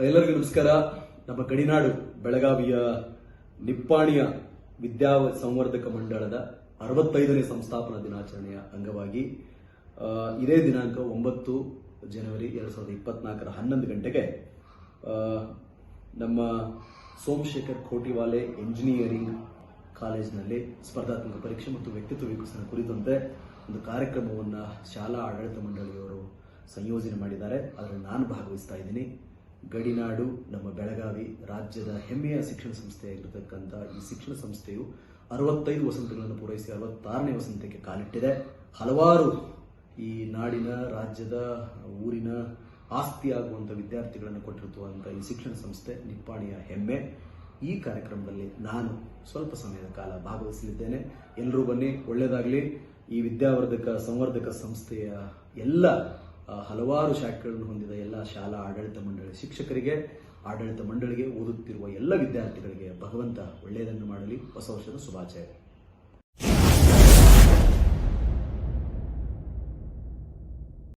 ಎಲ್ಲರಿಗೂ ನಮಸ್ಕಾರ. ನಮ್ಮ ಗಡಿನಾಡು ಬೆಳಗಾವಿಯ ನಿಪ್ಪಾಣಿಯ ವಿದ್ಯಾ ಸಂವರ್ಧಕ ಮಂಡಳದ 65ನೇ ಸಂಸ್ಥಾಪನಾ ದಿನಾಚರಣೆಯ ಅಂಗವಾಗಿ ಇದೇ ದಿನಾಂಕ 9 ಜನವರಿ 2024 11 ಗಂಟೆಗೆ ನಮ್ಮ ಸೋಮಶೇಖರ್ ಖೋಟಿವಾಲೆ ಎಂಜಿನಿಯರಿಂಗ್ ಕಾಲೇಜಿನಲ್ಲಿ ಸ್ಪರ್ಧಾತ್ಮಕ ಪರೀಕ್ಷೆ ಮತ್ತು ವ್ಯಕ್ತಿತ್ವ ವಿಕಸನ ಕುರಿತಂತೆ ಒಂದು ಕಾರ್ಯಕ್ರಮವನ್ನು ಶಾಲಾ ಆಡಳಿತ ಮಂಡಳಿಯವರು ಸಂಯೋಜನೆ ಮಾಡಿದ್ದಾರೆ. ಅದರಲ್ಲಿ ನಾನು ಭಾಗವಹಿಸ್ತಾ ಇದ್ದೀನಿ. ಗಡಿನಾಡು ನಮ್ಮ ಬೆಳಗಾವಿ ರಾಜ್ಯದ ಹೆಮ್ಮೆಯ ಶಿಕ್ಷಣ ಸಂಸ್ಥೆಯಾಗಿರತಕ್ಕಂಥ ಈ ಶಿಕ್ಷಣ ಸಂಸ್ಥೆಯು 65 ವಸಂತಗಳನ್ನು ಪೂರೈಸಿ 66ನೇ ವಸಂತಕ್ಕೆ ಕಾಲಿಟ್ಟಿದೆ. ಹಲವಾರು ಈ ನಾಡಿನ, ರಾಜ್ಯದ, ಊರಿನ ಆಸ್ತಿಯಾಗುವಂಥ ವಿದ್ಯಾರ್ಥಿಗಳನ್ನು ಕೊಟ್ಟಿರುವಂಥ ಈ ಶಿಕ್ಷಣ ಸಂಸ್ಥೆ ನಿಪ್ಪಾಣಿಯ ಹೆಮ್ಮೆ. ಈ ಕಾರ್ಯಕ್ರಮದಲ್ಲಿ ನಾನು ಸ್ವಲ್ಪ ಸಮಯದ ಕಾಲ ಭಾಗವಹಿಸಲಿದ್ದೇನೆ. ಎಲ್ಲರೂ ಬನ್ನಿ, ಒಳ್ಳೆಯದಾಗಲಿ. ಈ ಸಂವರ್ಧಕ ಸಂಸ್ಥೆಯ ಎಲ್ಲ ಹಲವಾರು ಶಾಖೆಗಳನ್ನು ಹೊಂದಿದ ಎಲ್ಲ ಶಾಲಾ ಆಡಳಿತ ಮಂಡಳಿ ಶಿಕ್ಷಕರಿಗೆ, ಆಡಳಿತ ಮಂಡಳಿಗೆ, ಓದುತ್ತಿರುವ ಎಲ್ಲ ವಿದ್ಯಾರ್ಥಿಗಳಿಗೆ ಭಗವಂತ ಒಳ್ಳೆಯದನ್ನು ಮಾಡಲಿ. ಹೊಸ ವರ್ಷದ ಶುಭಾಶಯ.